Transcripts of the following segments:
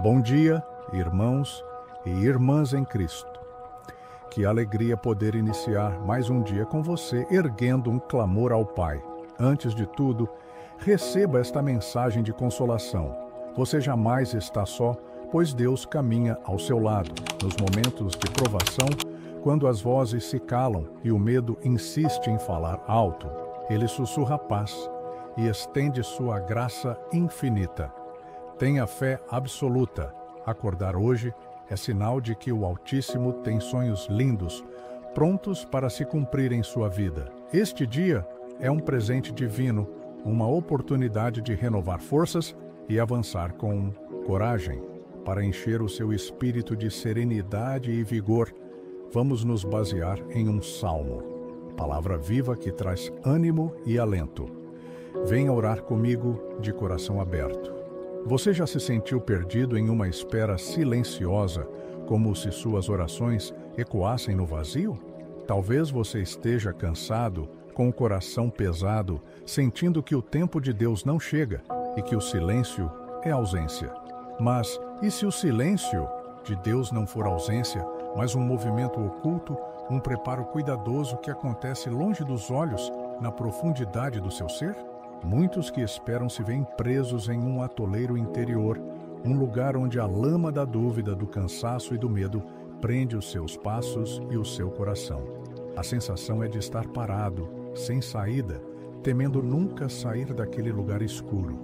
Bom dia, irmãos e irmãs em Cristo. Que alegria poder iniciar mais um dia com você, erguendo um clamor ao Pai. Antes de tudo, receba esta mensagem de consolação. Você jamais está só, pois Deus caminha ao seu lado. Nos momentos de provação, quando as vozes se calam e o medo insiste em falar alto, Ele sussurra paz e estende sua graça infinita. Tenha fé absoluta. Acordar hoje é sinal de que o Altíssimo tem sonhos lindos, prontos para se cumprir em sua vida. Este dia é um presente divino, uma oportunidade de renovar forças e avançar com coragem. Para encher o seu espírito de serenidade e vigor, vamos nos basear em um salmo. Palavra viva que traz ânimo e alento. Venha orar comigo de coração aberto. Você já se sentiu perdido em uma espera silenciosa, como se suas orações ecoassem no vazio? Talvez você esteja cansado, com o coração pesado, sentindo que o tempo de Deus não chega e que o silêncio é ausência. Mas e se o silêncio de Deus não for ausência, mas um movimento oculto, um preparo cuidadoso que acontece longe dos olhos, na profundidade do seu ser? Muitos que esperam se veem presos em um atoleiro interior, um lugar onde a lama da dúvida, do cansaço e do medo prende os seus passos e o seu coração. A sensação é de estar parado, sem saída, temendo nunca sair daquele lugar escuro,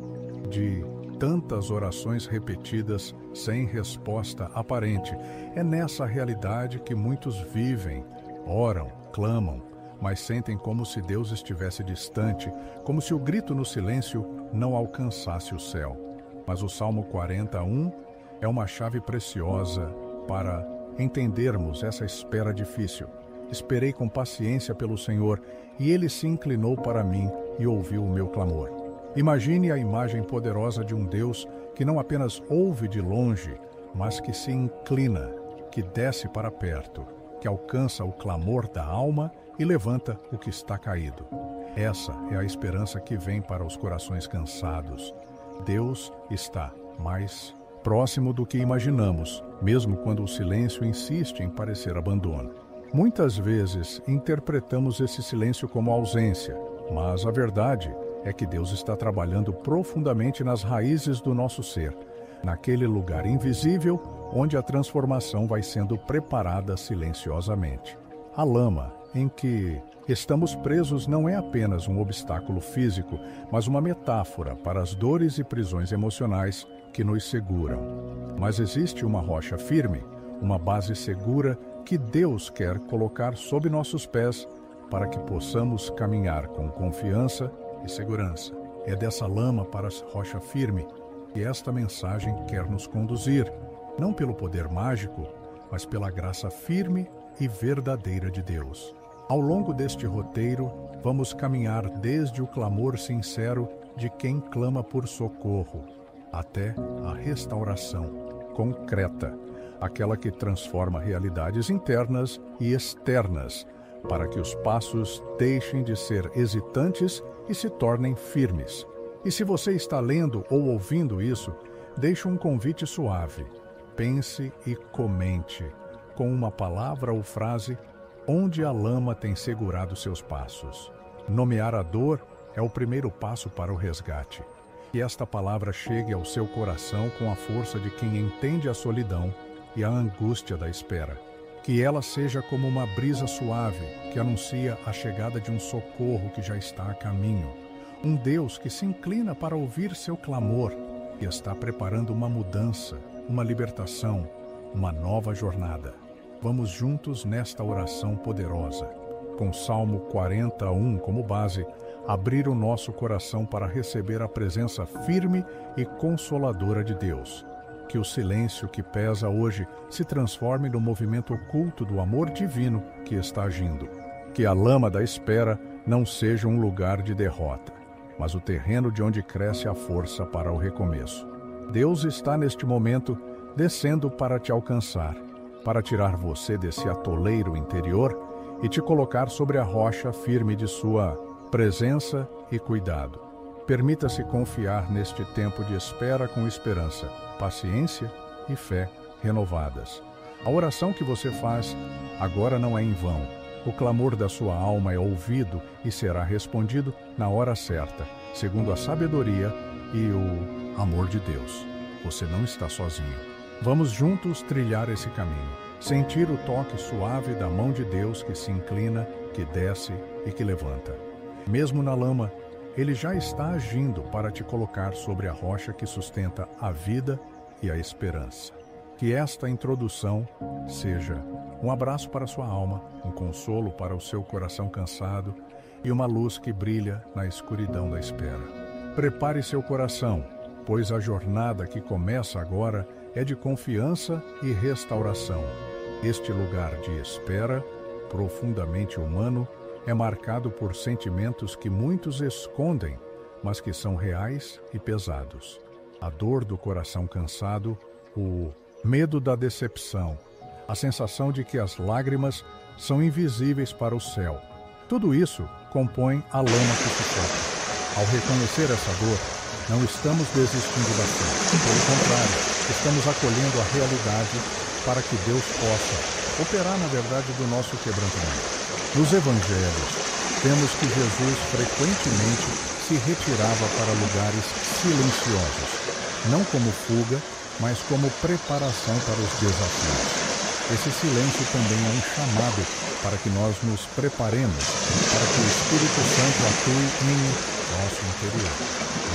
de tantas orações repetidas sem resposta aparente. É nessa realidade que muitos vivem, oram, clamam, mas sentem como se Deus estivesse distante, como se o grito no silêncio não alcançasse o céu. Mas o Salmo 41 é uma chave preciosa para entendermos essa espera difícil. Esperei com paciência pelo Senhor, e Ele se inclinou para mim e ouviu o meu clamor. Imagine a imagem poderosa de um Deus que não apenas ouve de longe, mas que se inclina, que desce para perto, que alcança o clamor da alma e levanta o que está caído. Essa é a esperança que vem para os corações cansados. Deus está mais próximo do que imaginamos, mesmo quando o silêncio insiste em parecer abandono. Muitas vezes interpretamos esse silêncio como ausência, mas a verdade é que Deus está trabalhando profundamente nas raízes do nosso ser, naquele lugar invisível onde a transformação vai sendo preparada silenciosamente. A lama em que estamos presos não é apenas um obstáculo físico, mas uma metáfora para as dores e prisões emocionais que nos seguram. Mas existe uma rocha firme, uma base segura que Deus quer colocar sob nossos pés para que possamos caminhar com confiança e segurança. É dessa lama para a rocha firme que esta mensagem quer nos conduzir, não pelo poder mágico, mas pela graça firme e verdadeira de Deus. Ao longo deste roteiro, vamos caminhar desde o clamor sincero de quem clama por socorro, até a restauração concreta, aquela que transforma realidades internas e externas, para que os passos deixem de ser hesitantes e se tornem firmes. E se você está lendo ou ouvindo isso, deixe um convite suave. Pense e comente, com uma palavra ou frase, onde a lama tem segurado seus passos. Nomear a dor é o primeiro passo para o resgate. Que esta palavra chegue ao seu coração com a força de quem entende a solidão e a angústia da espera. Que ela seja como uma brisa suave que anuncia a chegada de um socorro que já está a caminho. Um Deus que se inclina para ouvir seu clamor e está preparando uma mudança, uma libertação, uma nova jornada. Vamos juntos nesta oração poderosa, com Salmo 41 como base, abrir o nosso coração para receber a presença firme e consoladora de Deus. Que o silêncio que pesa hoje se transforme no movimento oculto do amor divino que está agindo. Que a lama da espera não seja um lugar de derrota, mas o terreno de onde cresce a força para o recomeço. Deus está neste momento descendo para te alcançar, para tirar você desse atoleiro interior e te colocar sobre a rocha firme de sua presença e cuidado. Permita-se confiar neste tempo de espera com esperança, paciência e fé renovadas. A oração que você faz agora não é em vão. O clamor da sua alma é ouvido e será respondido na hora certa, segundo a sabedoria e o amor de Deus. Você não está sozinho. Vamos juntos trilhar esse caminho, sentir o toque suave da mão de Deus que se inclina, que desce e que levanta. Mesmo na lama, Ele já está agindo para te colocar sobre a rocha que sustenta a vida e a esperança. Que esta introdução seja um abraço para a sua alma, um consolo para o seu coração cansado e uma luz que brilha na escuridão da espera. Prepare seu coração, pois a jornada que começa agora é de confiança e restauração. Este lugar de espera, profundamente humano, é marcado por sentimentos que muitos escondem, mas que são reais e pesados. A dor do coração cansado, o medo da decepção, a sensação de que as lágrimas são invisíveis para o céu. Tudo isso compõe a lama que sufoca. Ao reconhecer essa dor, não estamos desistindo da fé. Pelo contrário, estamos acolhendo a realidade para que Deus possa operar na verdade do nosso quebrantamento. Nos evangelhos, vemos que Jesus frequentemente se retirava para lugares silenciosos, não como fuga, mas como preparação para os desafios. Esse silêncio também é um chamado para que nós nos preparemos para que o Espírito Santo atue em nosso interior,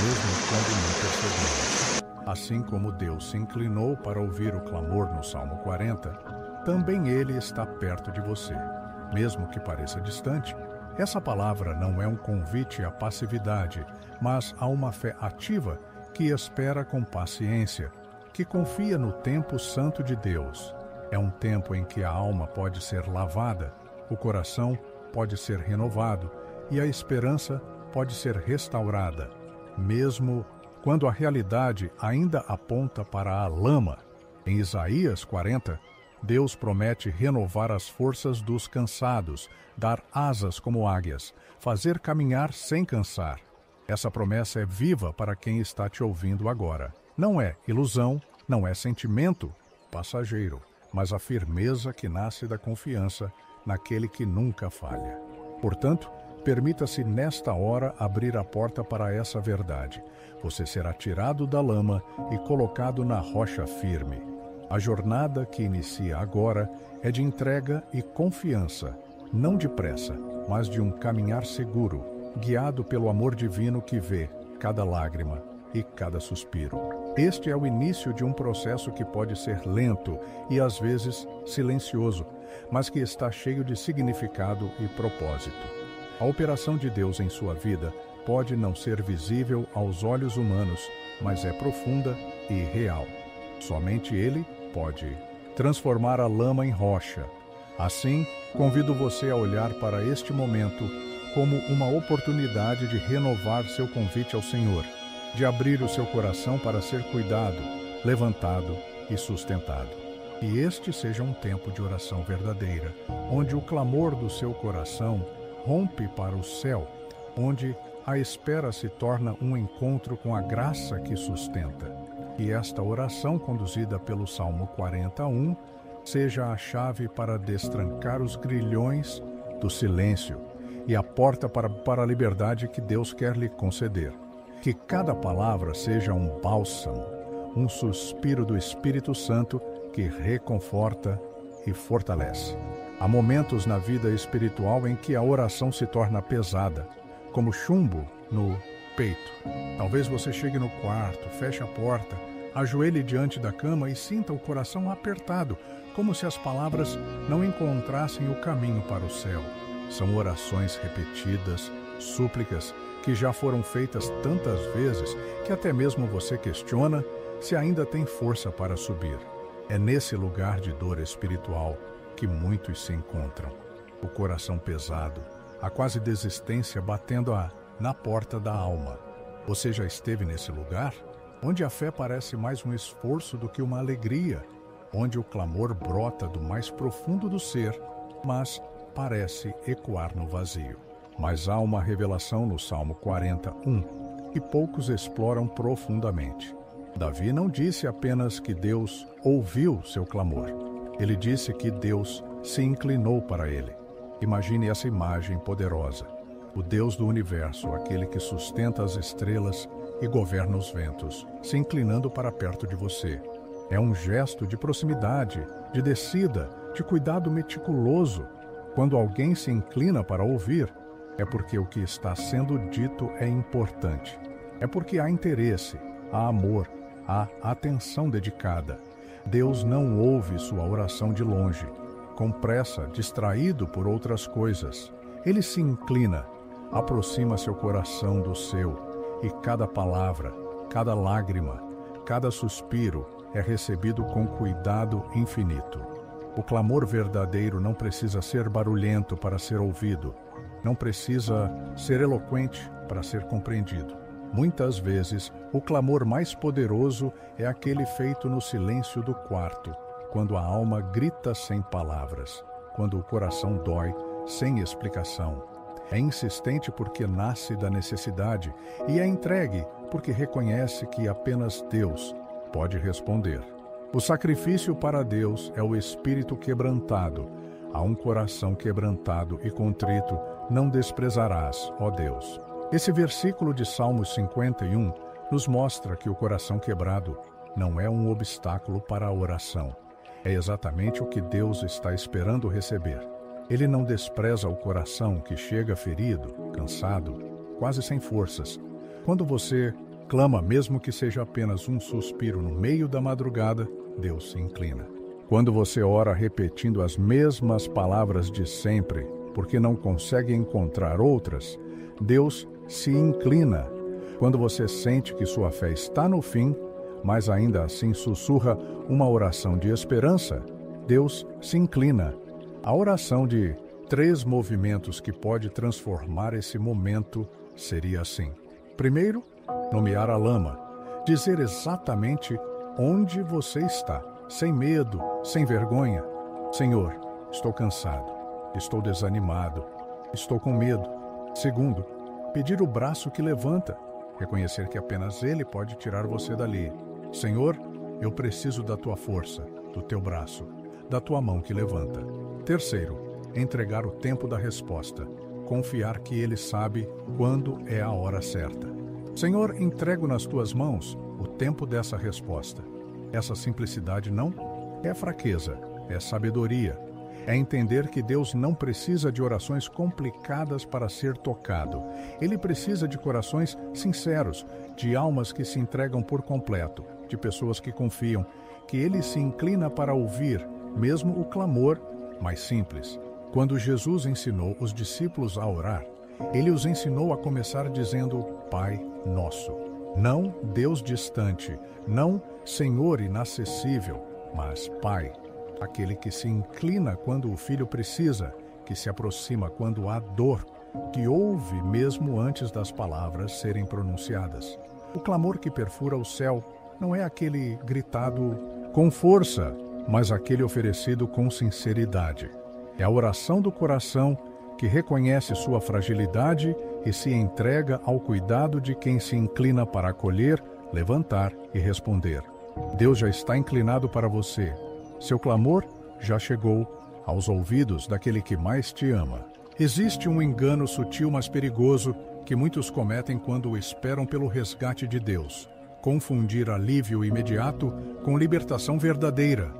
mesmo quando não percebemos. Assim como Deus se inclinou para ouvir o clamor no Salmo 40, também Ele está perto de você, mesmo que pareça distante. Essa palavra não é um convite à passividade, mas a uma fé ativa que espera com paciência, que confia no tempo santo de Deus. É um tempo em que a alma pode ser lavada, o coração pode ser renovado e a esperança pode ser restaurada, mesmo quando a realidade ainda aponta para a lama. Em Isaías 40, Deus promete renovar as forças dos cansados, dar asas como águias, fazer caminhar sem cansar. Essa promessa é viva para quem está te ouvindo agora. Não é ilusão, não é sentimento passageiro, mas a firmeza que nasce da confiança naquele que nunca falha. Portanto, permita-se nesta hora abrir a porta para essa verdade. Você será tirado da lama e colocado na rocha firme. A jornada que inicia agora é de entrega e confiança, não de pressa, mas de um caminhar seguro, guiado pelo amor divino que vê cada lágrima e cada suspiro. Este é o início de um processo que pode ser lento e às vezes silencioso, mas que está cheio de significado e propósito. A operação de Deus em sua vida pode não ser visível aos olhos humanos, mas é profunda e real. Somente Ele pode transformar a lama em rocha. Assim, convido você a olhar para este momento como uma oportunidade de renovar seu convite ao Senhor, de abrir o seu coração para ser cuidado, levantado e sustentado. E este seja um tempo de oração verdadeira, onde o clamor do seu coração rompe para o céu, onde a espera se torna um encontro com a graça que sustenta. E esta oração, conduzida pelo Salmo 41, seja a chave para destrancar os grilhões do silêncio e a porta para a liberdade que Deus quer lhe conceder. Que cada palavra seja um bálsamo, um suspiro do Espírito Santo que reconforta e fortalece. Há momentos na vida espiritual em que a oração se torna pesada, como chumbo no peito. Talvez você chegue no quarto, feche a porta, ajoelhe diante da cama e sinta o coração apertado, como se as palavras não encontrassem o caminho para o céu. São orações repetidas, súplicas que já foram feitas tantas vezes que até mesmo você questiona se ainda tem força para subir. É nesse lugar de dor espiritual que muitos se encontram. O coração pesado, a quase desistência batendo na porta da alma. Você já esteve nesse lugar? Onde a fé parece mais um esforço do que uma alegria, onde o clamor brota do mais profundo do ser, mas parece ecoar no vazio. Mas há uma revelação no Salmo 41 que poucos exploram profundamente. Davi não disse apenas que Deus ouviu seu clamor. Ele disse que Deus se inclinou para ele. Imagine essa imagem poderosa. O Deus do universo, aquele que sustenta as estrelas e governa os ventos, se inclinando para perto de você. É um gesto de proximidade, de descida, de cuidado meticuloso. Quando alguém se inclina para ouvir, é porque o que está sendo dito é importante. É porque há interesse, há amor, há atenção dedicada. Deus não ouve sua oração de longe, com pressa, distraído por outras coisas. Ele se inclina, aproxima seu coração do seu, e cada palavra, cada lágrima, cada suspiro é recebido com cuidado infinito. O clamor verdadeiro não precisa ser barulhento para ser ouvido, não precisa ser eloquente para ser compreendido. Muitas vezes, o clamor mais poderoso é aquele feito no silêncio do quarto, quando a alma grita sem palavras, quando o coração dói sem explicação. É insistente porque nasce da necessidade e é entregue porque reconhece que apenas Deus pode responder. O sacrifício para Deus é o espírito quebrantado. A um coração quebrantado e contrito não desprezarás, ó Deus. Esse versículo de Salmos 51 nos mostra que o coração quebrado não é um obstáculo para a oração. É exatamente o que Deus está esperando receber. Ele não despreza o coração que chega ferido, cansado, quase sem forças. Quando você clama, mesmo que seja apenas um suspiro no meio da madrugada, Deus se inclina. Quando você ora repetindo as mesmas palavras de sempre, porque não consegue encontrar outras, Deus se inclina. Quando você sente que sua fé está no fim, mas ainda assim sussurra uma oração de esperança, Deus se inclina. A oração de 3 movimentos que pode transformar esse momento seria assim. Primeiro, nomear a lama, dizer exatamente onde você está, sem medo, sem vergonha. Senhor, estou cansado, estou desanimado, estou com medo. Segundo, pedir o braço que levanta, reconhecer que apenas Ele pode tirar você dali. Senhor, eu preciso da tua força, do teu braço, da tua mão que levanta. Terceiro, entregar o tempo da resposta, confiar que Ele sabe quando é a hora certa. Senhor, entrego nas tuas mãos o tempo dessa resposta. Essa simplicidade não é fraqueza, é sabedoria. É entender que Deus não precisa de orações complicadas para ser tocado. Ele precisa de corações sinceros, de almas que se entregam por completo, de pessoas que confiam, que Ele se inclina para ouvir, mesmo o clamor mais simples. Quando Jesus ensinou os discípulos a orar, Ele os ensinou a começar dizendo Pai Nosso. Não Deus distante, não Senhor inacessível, mas Pai. Aquele que se inclina quando o filho precisa, que se aproxima quando há dor, que ouve mesmo antes das palavras serem pronunciadas. O clamor que perfura o céu não é aquele gritado com força, mas aquele oferecido com sinceridade. É a oração do coração que reconhece sua fragilidade e se entrega ao cuidado de quem se inclina para acolher, levantar e responder. Deus já está inclinado para você. Seu clamor já chegou aos ouvidos daquele que mais te ama. Existe um engano sutil, mas perigoso, que muitos cometem quando esperam pelo resgate de Deus. Confundir alívio imediato com libertação verdadeira.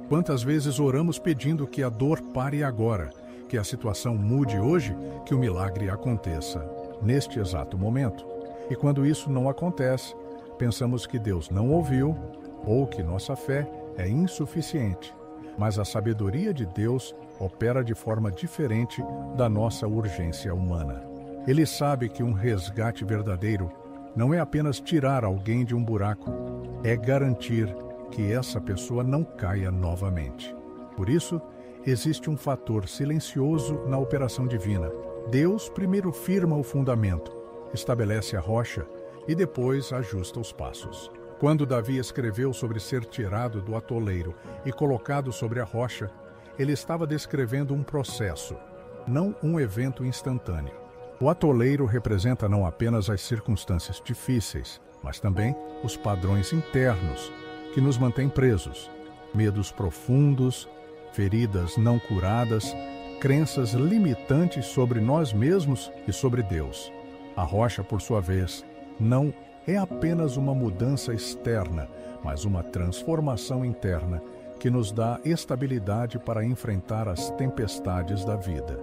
Quantas vezes oramos pedindo que a dor pare agora, que a situação mude hoje, que o milagre aconteça neste exato momento. E quando isso não acontece, pensamos que Deus não ouviu ou que nossa fé é insuficiente, mas a sabedoria de Deus opera de forma diferente da nossa urgência humana. Ele sabe que um resgate verdadeiro não é apenas tirar alguém de um buraco, é garantir que essa pessoa não caia novamente. Por isso, existe um fator silencioso na operação divina. Deus primeiro firma o fundamento, estabelece a rocha e depois ajusta os passos. Quando Davi escreveu sobre ser tirado do atoleiro e colocado sobre a rocha, ele estava descrevendo um processo, não um evento instantâneo. O atoleiro representa não apenas as circunstâncias difíceis, mas também os padrões internos que nos mantêm presos, medos profundos, feridas não curadas, crenças limitantes sobre nós mesmos e sobre Deus. A rocha, por sua vez, não é apenas uma mudança externa, mas uma transformação interna que nos dá estabilidade para enfrentar as tempestades da vida.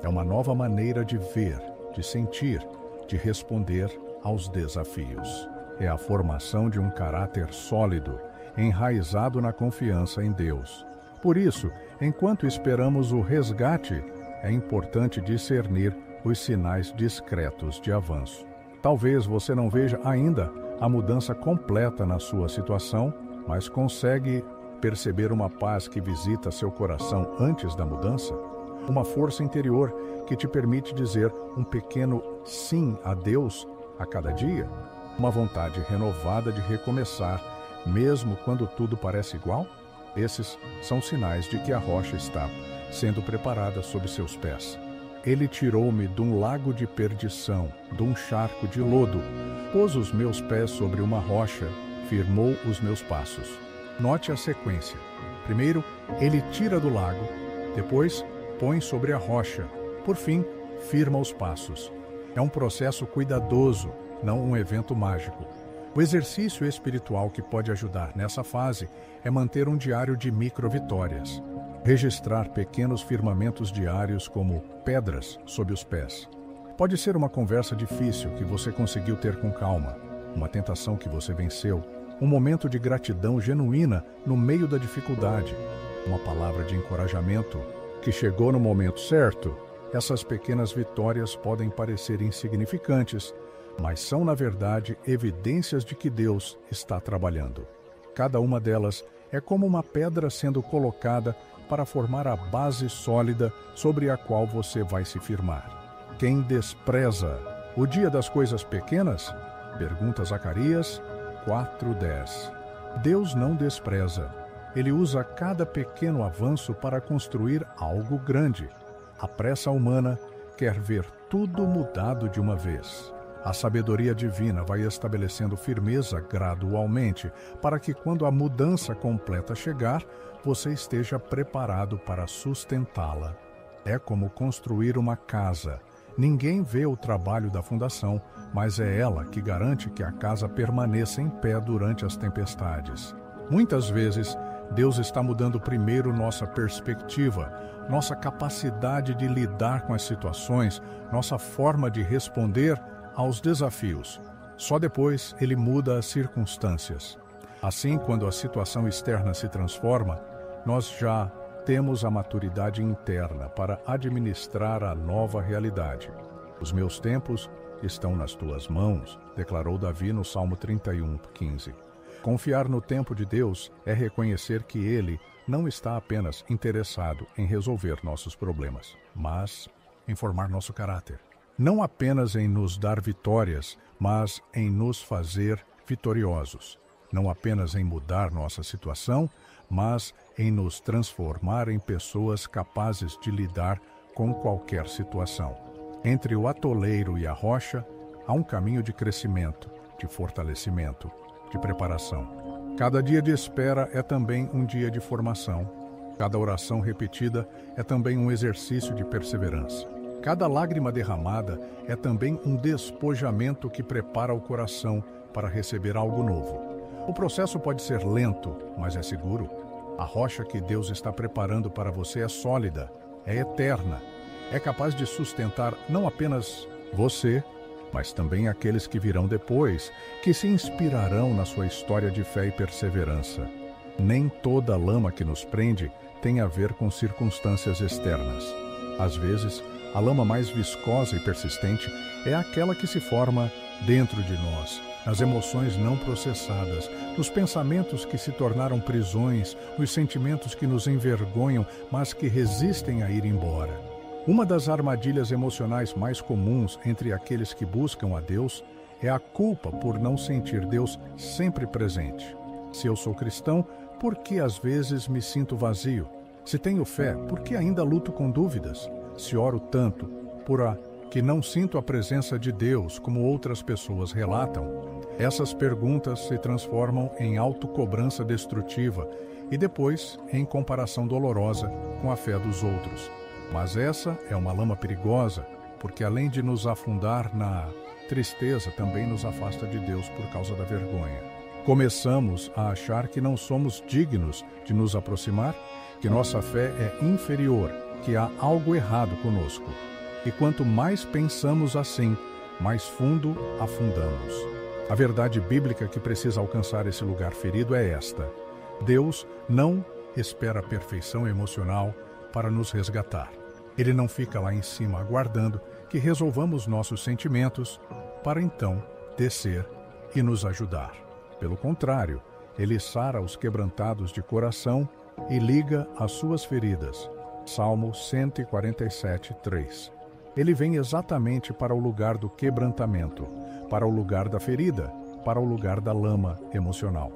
É uma nova maneira de ver, de sentir, de responder aos desafios. É a formação de um caráter sólido, enraizado na confiança em Deus. Por isso, enquanto esperamos o resgate, é importante discernir os sinais discretos de avanço. Talvez você não veja ainda a mudança completa na sua situação, mas consegue perceber uma paz que visita seu coração antes da mudança? Uma força interior que te permite dizer um pequeno sim a Deus a cada dia? Uma vontade renovada de recomeçar, mesmo quando tudo parece igual? Esses são sinais de que a rocha está sendo preparada sob seus pés. Ele tirou-me de um lago de perdição, de um charco de lodo, pôs os meus pés sobre uma rocha, firmou os meus passos. Note a sequência. Primeiro, ele tira do lago, depois, põe sobre a rocha, por fim, firma os passos. É um processo cuidadoso, não um evento mágico. O exercício espiritual que pode ajudar nessa fase é manter um diário de micro-vitórias. Registrar pequenos firmamentos diários como pedras sob os pés. Pode ser uma conversa difícil que você conseguiu ter com calma, uma tentação que você venceu, um momento de gratidão genuína no meio da dificuldade, uma palavra de encorajamento que chegou no momento certo. Essas pequenas vitórias podem parecer insignificantes, mas são, na verdade, evidências de que Deus está trabalhando. Cada uma delas é como uma pedra sendo colocada para formar a base sólida sobre a qual você vai se firmar. Quem despreza o dia das coisas pequenas? Pergunta Zacarias 4:10. Deus não despreza. Ele usa cada pequeno avanço para construir algo grande. A pressa humana quer ver tudo mudado de uma vez. A sabedoria divina vai estabelecendo firmeza gradualmente, para que quando a mudança completa chegar, você esteja preparado para sustentá-la. É como construir uma casa. Ninguém vê o trabalho da fundação, mas é ela que garante que a casa permaneça em pé durante as tempestades. Muitas vezes, Deus está mudando primeiro nossa perspectiva, nossa capacidade de lidar com as situações, nossa forma de responder aos desafios. Só depois ele muda as circunstâncias. Assim, quando a situação externa se transforma, nós já temos a maturidade interna para administrar a nova realidade. Os meus tempos estão nas tuas mãos, declarou Davi no Salmo 31:15. Confiar no tempo de Deus é reconhecer que Ele não está apenas interessado em resolver nossos problemas, mas em formar nosso caráter. Não apenas em nos dar vitórias, mas em nos fazer vitoriosos. Não apenas em mudar nossa situação, mas em nos transformar em pessoas capazes de lidar com qualquer situação. Entre o atoleiro e a rocha, há um caminho de crescimento, de fortalecimento, de preparação. Cada dia de espera é também um dia de formação. Cada oração repetida é também um exercício de perseverança. Cada lágrima derramada é também um despojamento que prepara o coração para receber algo novo. O processo pode ser lento, mas é seguro. A rocha que Deus está preparando para você é sólida, é eterna, é capaz de sustentar não apenas você, mas também aqueles que virão depois, que se inspirarão na sua história de fé e perseverança. Nem toda lama que nos prende tem a ver com circunstâncias externas. Às vezes, a lama mais viscosa e persistente é aquela que se forma dentro de nós, nas emoções não processadas, nos pensamentos que se tornaram prisões, nos sentimentos que nos envergonham, mas que resistem a ir embora. Uma das armadilhas emocionais mais comuns entre aqueles que buscam a Deus é a culpa por não sentir Deus sempre presente. Se eu sou cristão, por que às vezes me sinto vazio? Se tenho fé, por que ainda luto com dúvidas? Se oro tanto, por que não sinto a presença de Deus como outras pessoas relatam? Essas perguntas se transformam em autocobrança destrutiva e depois em comparação dolorosa com a fé dos outros. Mas essa é uma lama perigosa, porque além de nos afundar na tristeza, também nos afasta de Deus por causa da vergonha. Começamos a achar que não somos dignos de nos aproximar, que nossa fé é inferior, que há algo errado conosco. E quanto mais pensamos assim, mais fundo afundamos. A verdade bíblica que precisa alcançar esse lugar ferido é esta: Deus não espera a perfeição emocional para nos resgatar. Ele não fica lá em cima aguardando que resolvamos nossos sentimentos para então descer e nos ajudar. Pelo contrário, Ele sara os quebrantados de coração e liga as suas feridas. Salmo 147, 3. Ele vem exatamente para o lugar do quebrantamento, para o lugar da ferida, para o lugar da lama emocional.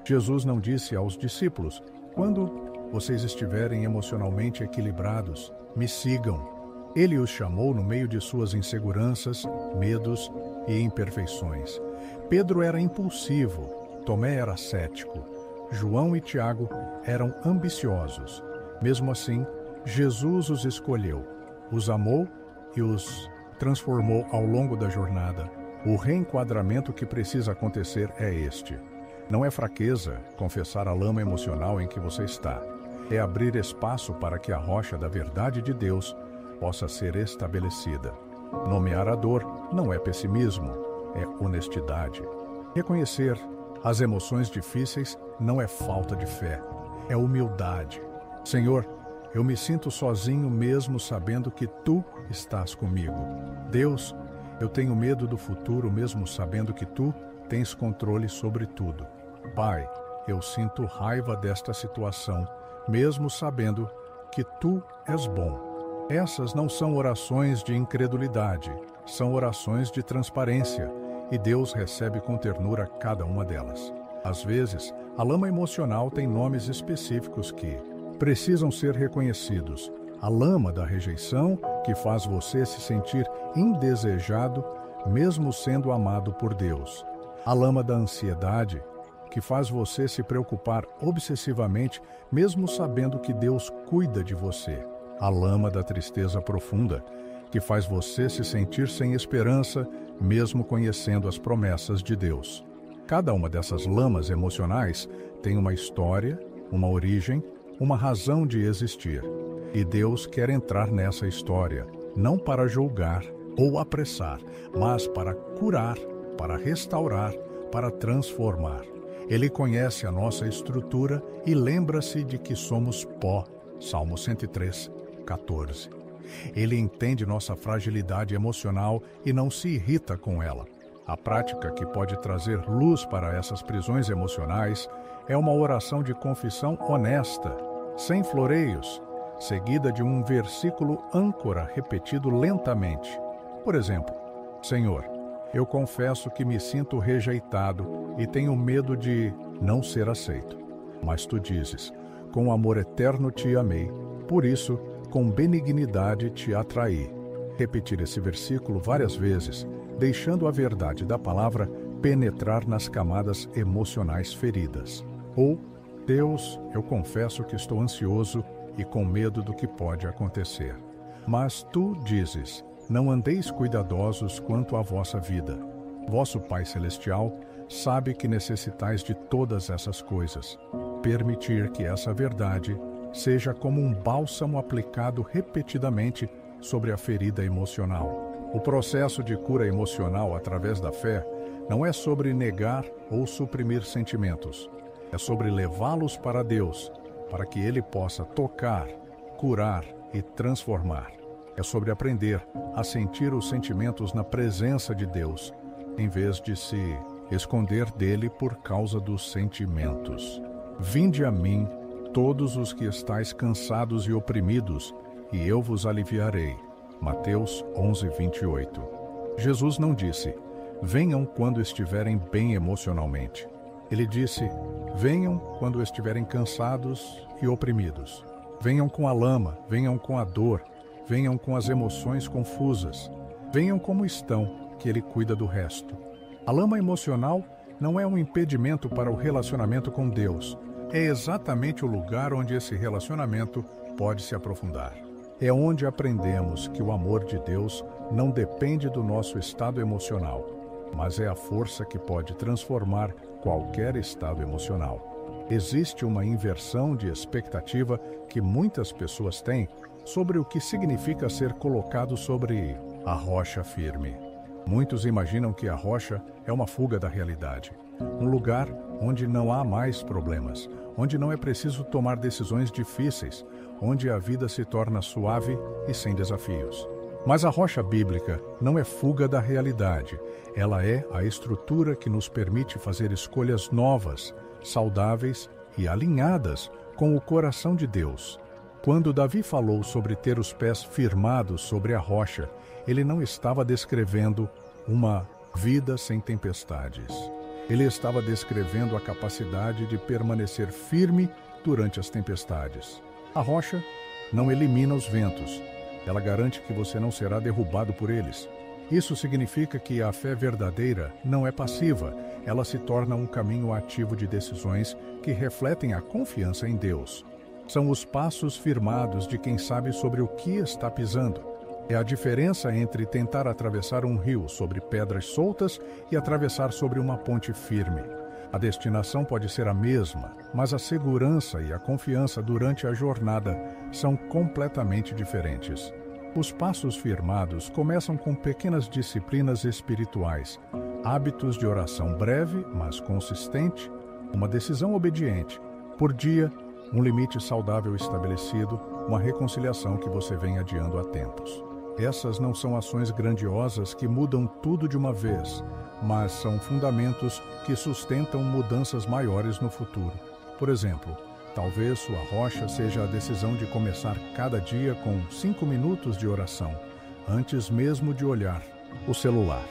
Jesus não disse aos discípulos: quando vocês estiverem emocionalmente equilibrados, me sigam. Ele os chamou no meio de suas inseguranças, medos e imperfeições. Pedro era impulsivo, Tomé era cético, João e Tiago eram ambiciosos. Mesmo assim, Jesus os escolheu, os amou e os transformou ao longo da jornada. O reenquadramento que precisa acontecer é este. Não é fraqueza confessar a lama emocional em que você está. É abrir espaço para que a rocha da verdade de Deus possa ser estabelecida. Nomear a dor não é pessimismo, é honestidade. Reconhecer as emoções difíceis não é falta de fé, é humildade. Senhor, eu me sinto sozinho mesmo sabendo que Tu estás comigo. Deus, eu tenho medo do futuro mesmo sabendo que Tu tens controle sobre tudo. Pai, eu sinto raiva desta situação, mesmo sabendo que Tu és bom. Essas não são orações de incredulidade, são orações de transparência, e Deus recebe com ternura cada uma delas. Às vezes, a lama emocional tem nomes específicos que precisam ser reconhecidos. A lama da rejeição, que faz você se sentir indesejado, mesmo sendo amado por Deus. A lama da ansiedade, que faz você se preocupar obsessivamente, mesmo sabendo que Deus cuida de você. A lama da tristeza profunda, que faz você se sentir sem esperança, mesmo conhecendo as promessas de Deus. Cada uma dessas lamas emocionais tem uma história, uma origem, uma razão de existir. E Deus quer entrar nessa história, não para julgar ou apressar, mas para curar, para restaurar, para transformar. Ele conhece a nossa estrutura e lembra-se de que somos pó. Salmo 103, 14. Ele entende nossa fragilidade emocional e não se irrita com ela. A prática que pode trazer luz para essas prisões emocionais é uma oração de confissão honesta, sem floreios, seguida de um versículo âncora repetido lentamente. Por exemplo, Senhor, eu confesso que me sinto rejeitado e tenho medo de não ser aceito. Mas Tu dizes, com amor eterno te amei, por isso, com benignidade te atraí. Repetir esse versículo várias vezes, deixando a verdade da palavra penetrar nas camadas emocionais feridas. Ou, Deus, eu confesso que estou ansioso e com medo do que pode acontecer. Mas Tu dizes, não andeis cuidadosos quanto à vossa vida. Vosso Pai Celestial sabe que necessitais de todas essas coisas. Permitir que essa verdade seja como um bálsamo aplicado repetidamente sobre a ferida emocional. O processo de cura emocional através da fé não é sobre negar ou suprimir sentimentos. É sobre levá-los para Deus, para que Ele possa tocar, curar e transformar. É sobre aprender a sentir os sentimentos na presença de Deus, em vez de se esconder dele por causa dos sentimentos. Vinde a mim, todos os que estáis cansados e oprimidos, e eu vos aliviarei. Mateus 11, 28. Jesus não disse, venham quando estiverem bem emocionalmente. Ele disse, venham quando estiverem cansados e oprimidos. Venham com a lama, venham com a dor, venham com as emoções confusas. Venham como estão, que Ele cuida do resto. A lama emocional não é um impedimento para o relacionamento com Deus. É exatamente o lugar onde esse relacionamento pode se aprofundar. É onde aprendemos que o amor de Deus não depende do nosso estado emocional, mas é a força que pode transformar qualquer estado emocional. Existe uma inversão de expectativa que muitas pessoas têm sobre o que significa ser colocado sobre a rocha firme. Muitos imaginam que a rocha é uma fuga da realidade, um lugar onde não há mais problemas, onde não é preciso tomar decisões difíceis, onde a vida se torna suave e sem desafios. Mas a rocha bíblica não é fuga da realidade, ela é a estrutura que nos permite fazer escolhas novas, saudáveis e alinhadas com o coração de Deus. Quando Davi falou sobre ter os pés firmados sobre a rocha, ele não estava descrevendo uma vida sem tempestades. Ele estava descrevendo a capacidade de permanecer firme durante as tempestades. A rocha não elimina os ventos. Ela garante que você não será derrubado por eles. Isso significa que a fé verdadeira não é passiva. Ela se torna um caminho ativo de decisões que refletem a confiança em Deus. São os passos firmados de quem sabe sobre o que está pisando. É a diferença entre tentar atravessar um rio sobre pedras soltas e atravessar sobre uma ponte firme. A destinação pode ser a mesma, mas a segurança e a confiança durante a jornada são completamente diferentes. Os passos firmados começam com pequenas disciplinas espirituais, hábitos de oração breve, mas consistente, uma decisão obediente. Por dia, um limite saudável estabelecido, uma reconciliação que você vem adiando há tempos. Essas não são ações grandiosas que mudam tudo de uma vez, mas são fundamentos que sustentam mudanças maiores no futuro. Por exemplo, talvez sua rocha seja a decisão de começar cada dia com 5 minutos de oração, antes mesmo de olhar o celular.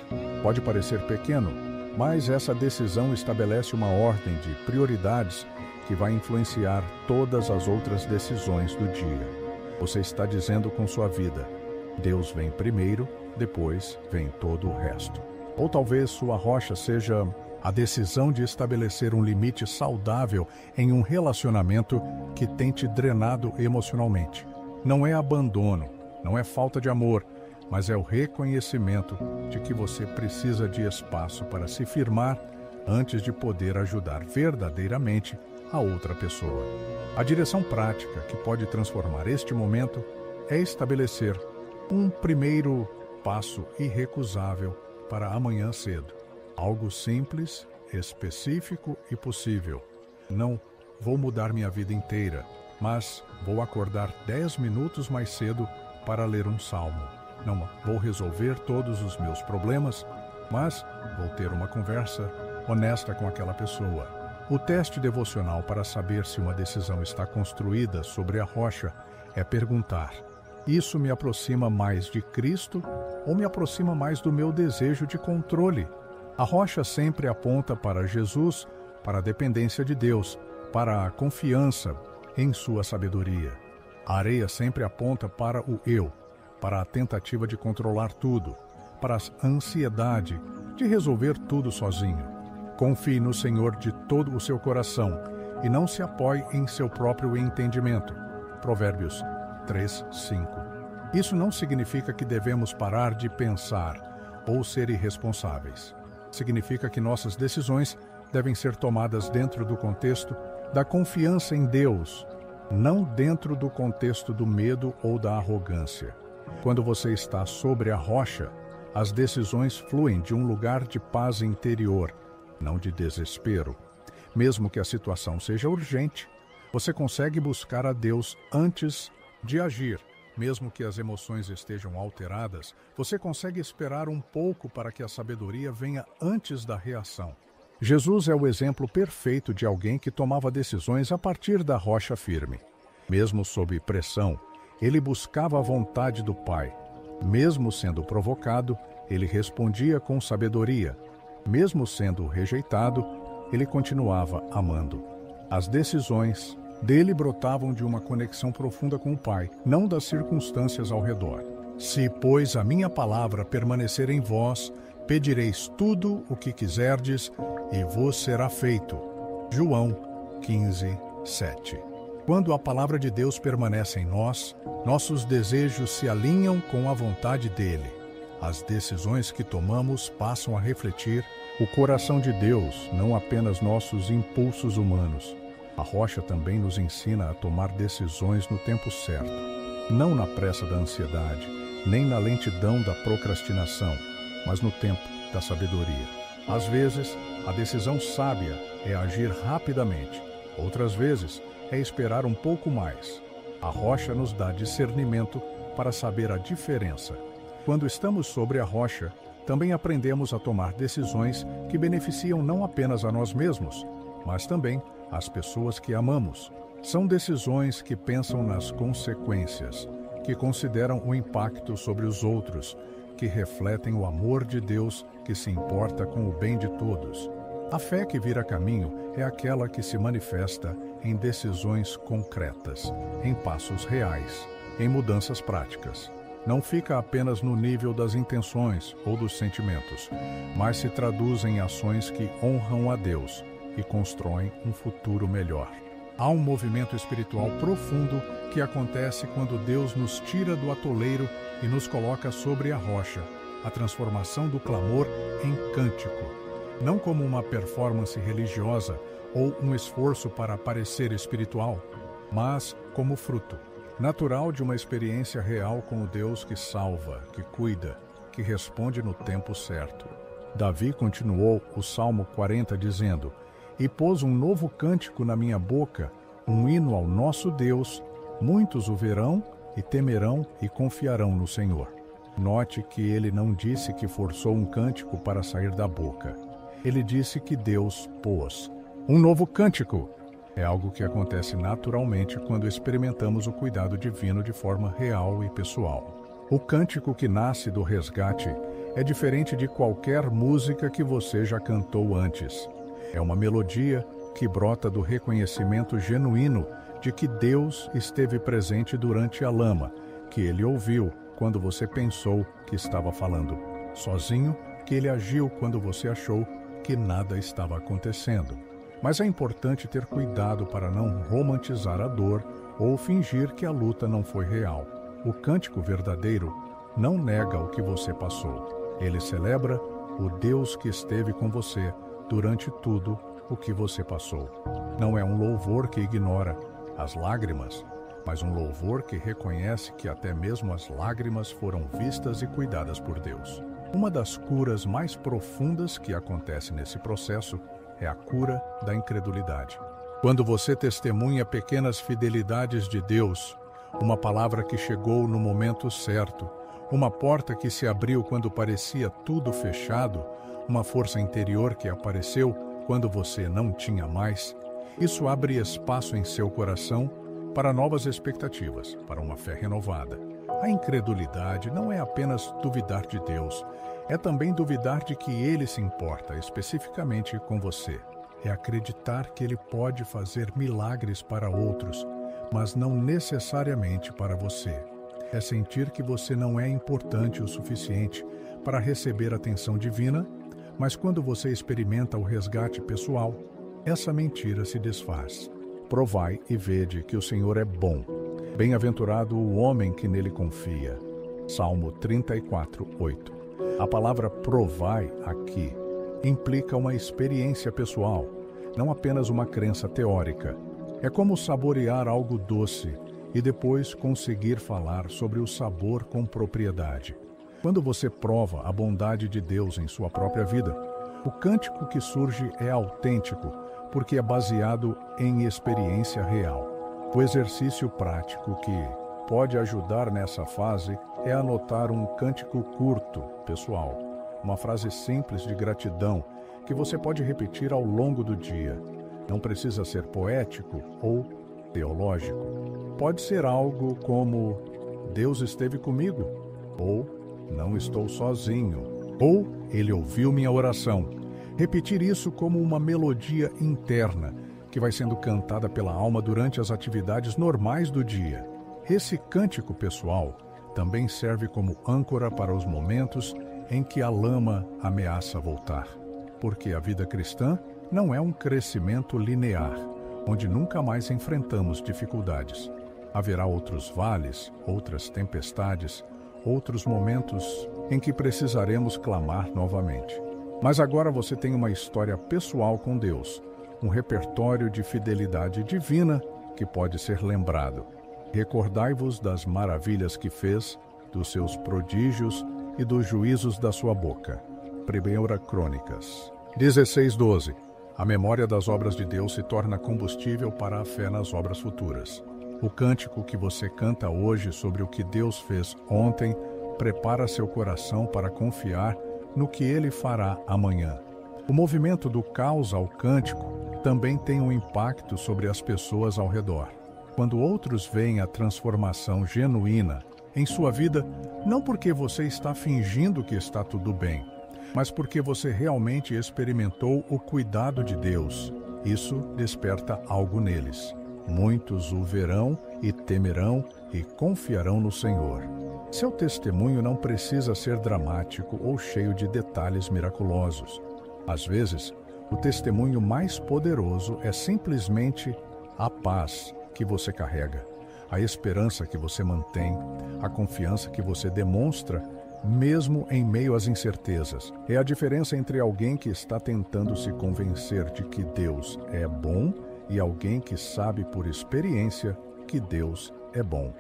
Pode parecer pequeno, mas essa decisão estabelece uma ordem de prioridades que vai influenciar todas as outras decisões do dia. Você está dizendo com sua vida: Deus vem primeiro, depois vem todo o resto. Ou talvez sua rocha seja a decisão de estabelecer um limite saudável em um relacionamento que tem te drenado emocionalmente. Não é abandono, não é falta de amor, mas é o reconhecimento de que você precisa de espaço para se firmar antes de poder ajudar verdadeiramente a outra pessoa. A direção prática que pode transformar este momento é estabelecer um primeiro passo irrecusável para amanhã cedo. Algo simples, específico e possível. Não vou mudar minha vida inteira, mas vou acordar 10 minutos mais cedo para ler um salmo. Não vou resolver todos os meus problemas, mas vou ter uma conversa honesta com aquela pessoa. O teste devocional para saber se uma decisão está construída sobre a rocha é perguntar: isso me aproxima mais de Cristo ou me aproxima mais do meu desejo de controle? A rocha sempre aponta para Jesus, para a dependência de Deus, para a confiança em sua sabedoria. A areia sempre aponta para o eu, para a tentativa de controlar tudo, para a ansiedade de resolver tudo sozinho. Confie no Senhor de todo o seu coração e não se apoie em seu próprio entendimento. Provérbios 3:5. Isso não significa que devemos parar de pensar ou ser irresponsáveis. Significa que nossas decisões devem ser tomadas dentro do contexto da confiança em Deus, não dentro do contexto do medo ou da arrogância. Quando você está sobre a rocha, as decisões fluem de um lugar de paz interior, não de desespero. Mesmo que a situação seja urgente, você consegue buscar a Deus antes de agir. Mesmo que as emoções estejam alteradas, você consegue esperar um pouco para que a sabedoria venha antes da reação. Jesus é o exemplo perfeito de alguém que tomava decisões a partir da rocha firme. Mesmo sob pressão, ele buscava a vontade do Pai. Mesmo sendo provocado, ele respondia com sabedoria. Mesmo sendo rejeitado, ele continuava amando. As decisões dele brotavam de uma conexão profunda com o Pai, não das circunstâncias ao redor. Se, pois, a minha palavra permanecer em vós, Pedireis tudo o que quiserdes, e vos será feito. João 15:7. Quando a palavra de Deus permanece em nós, nossos desejos se alinham com a vontade dele. As decisões que tomamos passam a refletir o coração de Deus, não apenas nossos impulsos humanos. A rocha também nos ensina a tomar decisões no tempo certo, não na pressa da ansiedade, nem na lentidão da procrastinação, mas no tempo da sabedoria. Às vezes, a decisão sábia é agir rapidamente. Outras vezes, é esperar um pouco mais. A rocha nos dá discernimento para saber a diferença. Quando estamos sobre a rocha, também aprendemos a tomar decisões que beneficiam não apenas a nós mesmos, mas também as pessoas que amamos. São decisões que pensam nas consequências, que consideram o impacto sobre os outros, que refletem o amor de Deus que se importa com o bem de todos. A fé que vira caminho é aquela que se manifesta em decisões concretas, em passos reais, em mudanças práticas. Não fica apenas no nível das intenções ou dos sentimentos, mas se traduz em ações que honram a Deus e constroem um futuro melhor. Há um movimento espiritual profundo que acontece quando Deus nos tira do atoleiro e nos coloca sobre a rocha, a transformação do clamor em cântico, não como uma performance religiosa ou um esforço para parecer espiritual, mas como fruto natural de uma experiência real com o Deus que salva, que cuida, que responde no tempo certo. Davi continuou o Salmo 40 dizendo: "E pôs um novo cântico na minha boca, um hino ao nosso Deus. Muitos o verão e temerão e confiarão no Senhor." Note que ele não disse que forçou um cântico para sair da boca. Ele disse que Deus pôs um novo cântico. É algo que acontece naturalmente quando experimentamos o cuidado divino de forma real e pessoal. O cântico que nasce do resgate é diferente de qualquer música que você já cantou antes. É uma melodia que brota do reconhecimento genuíno de que Deus esteve presente durante a lama, que Ele ouviu quando você pensou que estava falando sozinho, que Ele agiu quando você achou que nada estava acontecendo. Mas é importante ter cuidado para não romantizar a dor ou fingir que a luta não foi real. O cântico verdadeiro não nega o que você passou. Ele celebra o Deus que esteve com você durante tudo o que você passou. Não é um louvor que ignora as lágrimas, mas um louvor que reconhece que até mesmo as lágrimas foram vistas e cuidadas por Deus. Uma das curas mais profundas que acontece nesse processo é a cura da incredulidade. Quando você testemunha pequenas fidelidades de Deus, uma palavra que chegou no momento certo, uma porta que se abriu quando parecia tudo fechado, uma força interior que apareceu quando você não tinha mais, isso abre espaço em seu coração para novas expectativas, para uma fé renovada. A incredulidade não é apenas duvidar de Deus, é também duvidar de que Ele se importa especificamente com você. É acreditar que Ele pode fazer milagres para outros, mas não necessariamente para você. É sentir que você não é importante o suficiente para receber atenção divina, mas quando você experimenta o resgate pessoal, essa mentira se desfaz. Provai e vede que o Senhor é bom. Bem-aventurado o homem que nele confia. Salmo 34:8. A palavra provai aqui implica uma experiência pessoal, não apenas uma crença teórica. É como saborear algo doce e depois conseguir falar sobre o sabor com propriedade. Quando você prova a bondade de Deus em sua própria vida, o cântico que surge é autêntico, porque é baseado em experiência real. O exercício prático que pode ajudar nessa fase é anotar um cântico curto, pessoal, uma frase simples de gratidão que você pode repetir ao longo do dia. Não precisa ser poético ou teológico. Pode ser algo como Deus esteve comigo, ou não estou sozinho, ou Ele ouviu minha oração. Repetir isso como uma melodia interna que vai sendo cantada pela alma durante as atividades normais do dia. Esse cântico pessoal também serve como âncora para os momentos em que a lama ameaça voltar. Porque a vida cristã não é um crescimento linear, onde nunca mais enfrentamos dificuldades. Haverá outros vales, outras tempestades, outros momentos em que precisaremos clamar novamente. Mas agora você tem uma história pessoal com Deus, um repertório de fidelidade divina que pode ser lembrado. Recordai-vos das maravilhas que fez, dos seus prodígios e dos juízos da sua boca. 1 Crônicas 16:12. A memória das obras de Deus se torna combustível para a fé nas obras futuras. O cântico que você canta hoje sobre o que Deus fez ontem prepara seu coração para confiar no que Ele fará amanhã. O movimento do caos ao cântico também tem um impacto sobre as pessoas ao redor. Quando outros veem a transformação genuína em sua vida, não porque você está fingindo que está tudo bem, mas porque você realmente experimentou o cuidado de Deus, isso desperta algo neles. Muitos o verão e temerão e confiarão no Senhor. Seu testemunho não precisa ser dramático ou cheio de detalhes miraculosos. Às vezes, o testemunho mais poderoso é simplesmente a paz que você carrega, a esperança que você mantém, a confiança que você demonstra, mesmo em meio às incertezas. É a diferença entre alguém que está tentando se convencer de que Deus é bom e alguém que sabe por experiência que Deus é bom.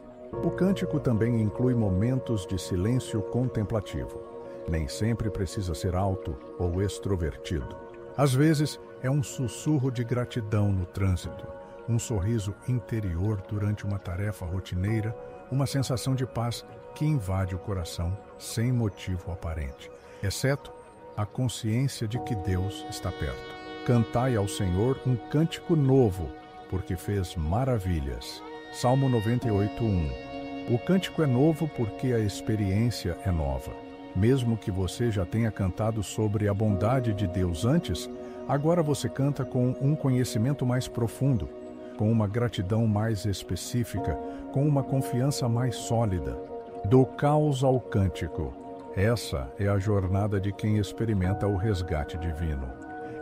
O cântico também inclui momentos de silêncio contemplativo. Nem sempre precisa ser alto ou extrovertido. Às vezes, é um sussurro de gratidão no trânsito, um sorriso interior durante uma tarefa rotineira, uma sensação de paz que invade o coração sem motivo aparente, exceto a consciência de que Deus está perto. Cantai ao Senhor um cântico novo, porque fez maravilhas. Salmo 98:1. O cântico é novo porque a experiência é nova. Mesmo que você já tenha cantado sobre a bondade de Deus antes, agora você canta com um conhecimento mais profundo, com uma gratidão mais específica, com uma confiança mais sólida. Do caos ao cântico. Essa é a jornada de quem experimenta o resgate divino.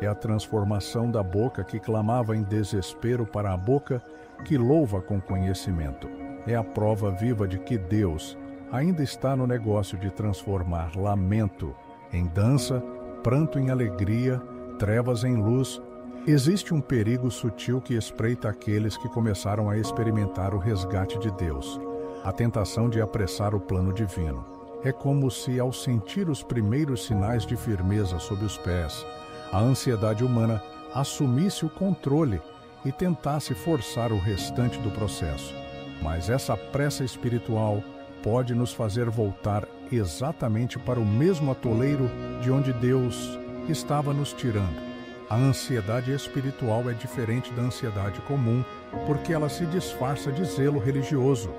É a transformação da boca que clamava em desespero para a boca que louva com conhecimento. É a prova viva de que Deus ainda está no negócio de transformar lamento em dança, pranto em alegria, trevas em luz. Existe um perigo sutil que espreita aqueles que começaram a experimentar o resgate de Deus, a tentação de apressar o plano divino. É como se, ao sentir os primeiros sinais de firmeza sob os pés, a ansiedade humana assumisse o controle e tentasse forçar o restante do processo. Mas essa pressa espiritual pode nos fazer voltar exatamente para o mesmo atoleiro de onde Deus estava nos tirando. A ansiedade espiritual é diferente da ansiedade comum, porque ela se disfarça de zelo religioso.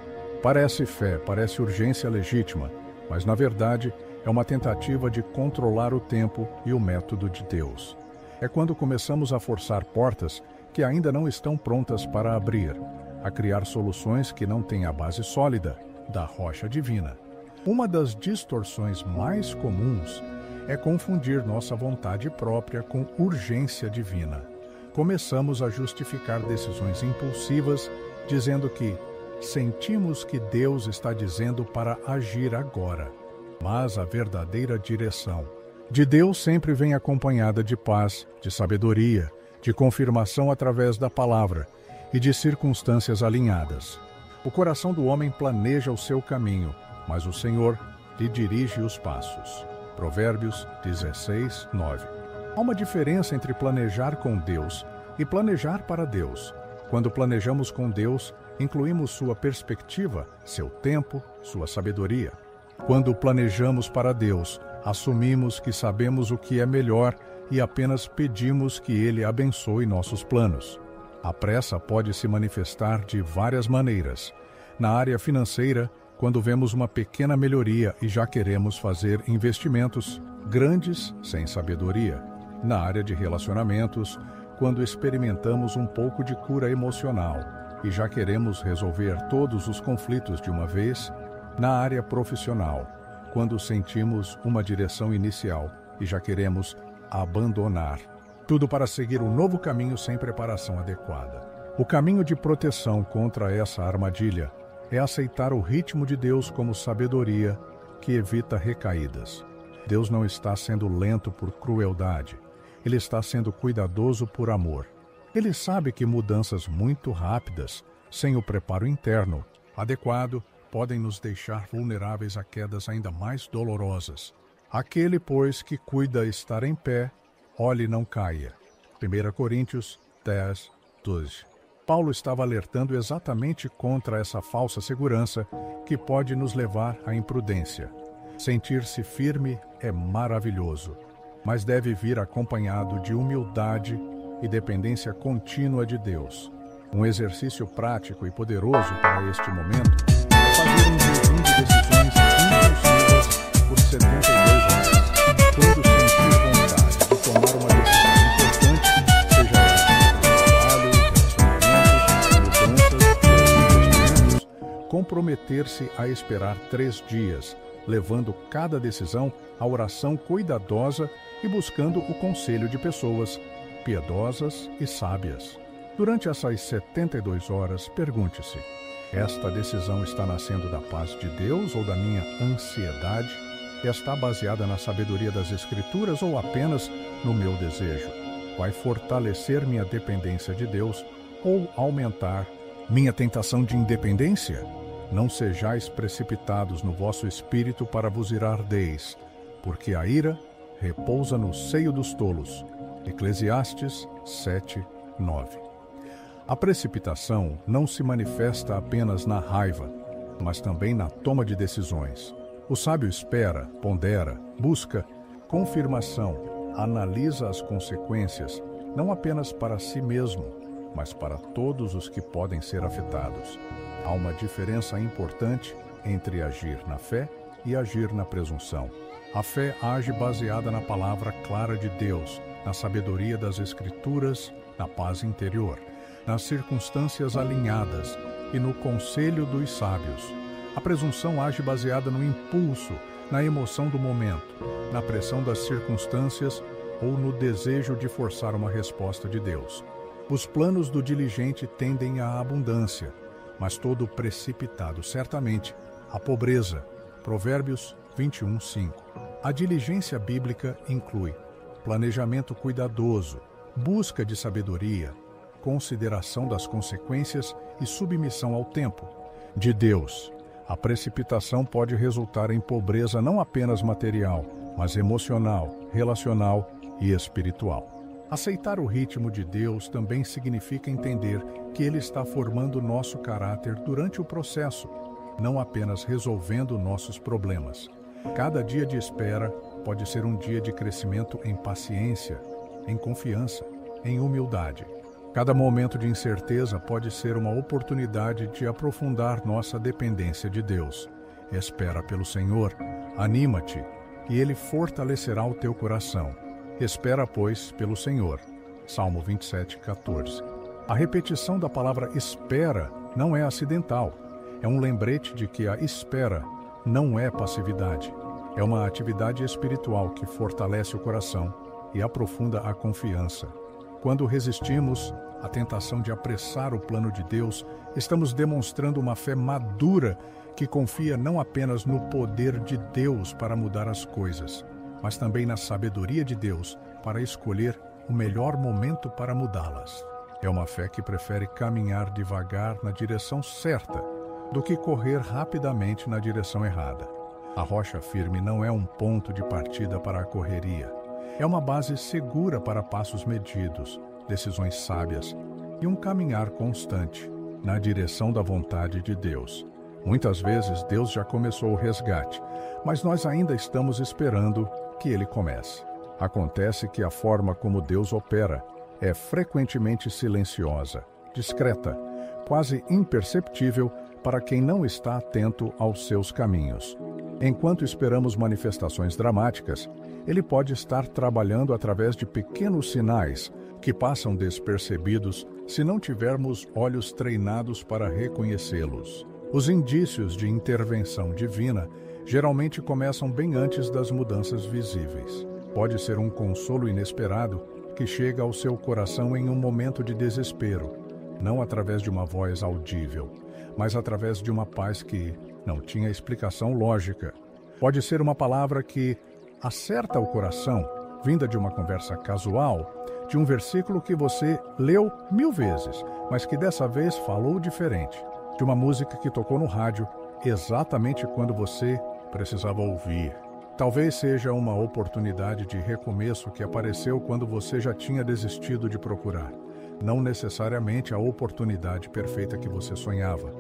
Parece fé, parece urgência legítima, mas na verdade é uma tentativa de controlar o tempo e o método de Deus. É quando começamos a forçar portas que ainda não estão prontas para abrir, a criar soluções que não têm a base sólida da rocha divina. Uma das distorções mais comuns é confundir nossa vontade própria com urgência divina. Começamos a justificar decisões impulsivas, dizendo que sentimos que Deus está dizendo para agir agora. Mas a verdadeira direção de Deus sempre vem acompanhada de paz, de sabedoria, de confirmação através da palavra e de circunstâncias alinhadas. O coração do homem planeja o seu caminho, mas o Senhor lhe dirige os passos. Provérbios 16:9. Há uma diferença entre planejar com Deus e planejar para Deus. Quando planejamos com Deus, incluímos sua perspectiva, seu tempo, sua sabedoria. Quando planejamos para Deus, assumimos que sabemos o que é melhor e apenas pedimos que Ele abençoe nossos planos. A pressa pode se manifestar de várias maneiras. Na área financeira, quando vemos uma pequena melhoria e já queremos fazer investimentos grandes sem sabedoria. Na área de relacionamentos, quando experimentamos um pouco de cura emocional e já queremos resolver todos os conflitos de uma vez. Na área profissional, quando sentimos uma direção inicial e já queremos abandonar. Tudo para seguir um novo caminho sem preparação adequada. O caminho de proteção contra essa armadilha é aceitar o ritmo de Deus como sabedoria que evita recaídas. Deus não está sendo lento por crueldade. Ele está sendo cuidadoso por amor. Ele sabe que mudanças muito rápidas, sem o preparo interno adequado, podem nos deixar vulneráveis a quedas ainda mais dolorosas. Aquele, pois, que cuida estar em pé, olhe e não caia. 1 Coríntios 10, 12. Paulo estava alertando exatamente contra essa falsa segurança que pode nos levar à imprudência. Sentir-se firme é maravilhoso, mas deve vir acompanhado de humildade e dependência contínua de Deus. Um exercício prático e poderoso para este momento é fazer um jejum de decisões impulsivas por 72 horas. Quando sentir vontade de tomar uma decisão importante, seja ela trabalho, relacionamentos, mudanças, investimentos, comprometer-se a esperar 3 dias, levando cada decisão à oração cuidadosa e buscando o conselho de pessoas piedosas e sábias. Durante essas 72 horas, pergunte-se: esta decisão está nascendo da paz de Deus ou da minha ansiedade? Está baseada na sabedoria das Escrituras ou apenas no meu desejo? Vai fortalecer minha dependência de Deus ou aumentar minha tentação de independência? Não sejais precipitados no vosso espírito para vos irardeis, porque a ira repousa no seio dos tolos. Eclesiastes 7, 9. A precipitação não se manifesta apenas na raiva, mas também na toma de decisões. O sábio espera, pondera, busca confirmação, analisa as consequências, não apenas para si mesmo, mas para todos os que podem ser afetados. Há uma diferença importante entre agir na fé e agir na presunção. A fé age baseada na palavra clara de Deus, na sabedoria das Escrituras, na paz interior, nas circunstâncias alinhadas e no conselho dos sábios. A presunção age baseada no impulso, na emoção do momento, na pressão das circunstâncias ou no desejo de forçar uma resposta de Deus. Os planos do diligente tendem à abundância, mas todo precipitado, certamente, à pobreza. Provérbios 21, 5. A diligência bíblica inclui planejamento cuidadoso, busca de sabedoria, consideração das consequências e submissão ao tempo de Deus. A precipitação pode resultar em pobreza não apenas material, mas emocional, relacional e espiritual. Aceitar o ritmo de Deus também significa entender que Ele está formando nosso caráter durante o processo, não apenas resolvendo nossos problemas. Cada dia de espera pode ser um dia de crescimento em paciência, em confiança, em humildade. Cada momento de incerteza pode ser uma oportunidade de aprofundar nossa dependência de Deus. Espera pelo Senhor, anima-te, e Ele fortalecerá o teu coração. Espera, pois, pelo Senhor. Salmo 27, 14. A repetição da palavra espera não é acidental. É um lembrete de que a espera não é passividade. É uma atividade espiritual que fortalece o coração e aprofunda a confiança. Quando resistimos à tentação de apressar o plano de Deus, estamos demonstrando uma fé madura que confia não apenas no poder de Deus para mudar as coisas, mas também na sabedoria de Deus para escolher o melhor momento para mudá-las. É uma fé que prefere caminhar devagar na direção certa do que correr rapidamente na direção errada. A rocha firme não é um ponto de partida para a correria. É uma base segura para passos medidos, decisões sábias e um caminhar constante na direção da vontade de Deus. Muitas vezes Deus já começou o resgate, mas nós ainda estamos esperando que ele comece. Acontece que a forma como Deus opera é frequentemente silenciosa, discreta, quase imperceptível para quem não está atento aos seus caminhos. Enquanto esperamos manifestações dramáticas, ele pode estar trabalhando através de pequenos sinais que passam despercebidos se não tivermos olhos treinados para reconhecê-los. Os indícios de intervenção divina geralmente começam bem antes das mudanças visíveis. Pode ser um consolo inesperado que chega ao seu coração em um momento de desespero, não através de uma voz audível, mas através de uma paz que não tinha explicação lógica. Pode ser uma palavra que acerta o coração, vinda de uma conversa casual, de um versículo que você leu 1000 vezes, mas que dessa vez falou diferente, de uma música que tocou no rádio exatamente quando você precisava ouvir. Talvez seja uma oportunidade de recomeço que apareceu quando você já tinha desistido de procurar. Não necessariamente a oportunidade perfeita que você sonhava,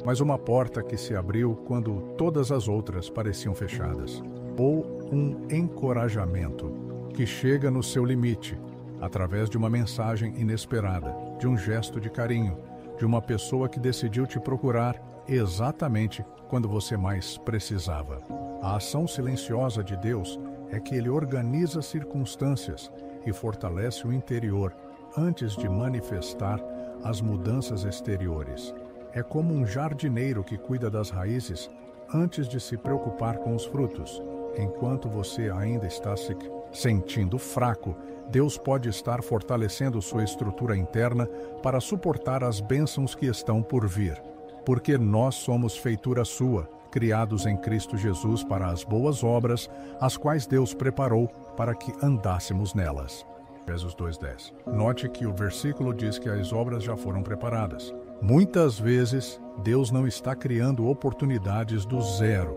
mas uma porta que se abriu quando todas as outras pareciam fechadas. Ou um encorajamento que chega no seu limite, através de uma mensagem inesperada, de um gesto de carinho, de uma pessoa que decidiu te procurar exatamente quando você mais precisava. A ação silenciosa de Deus é que Ele organiza circunstâncias e fortalece o interior antes de manifestar as mudanças exteriores. É como um jardineiro que cuida das raízes antes de se preocupar com os frutos. Enquanto você ainda está se sentindo fraco, Deus pode estar fortalecendo sua estrutura interna para suportar as bênçãos que estão por vir. Porque nós somos feitura sua, criados em Cristo Jesus para as boas obras, as quais Deus preparou para que andássemos nelas. Efésios 2:10. Note que o versículo diz que as obras já foram preparadas. Muitas vezes, Deus não está criando oportunidades do zero.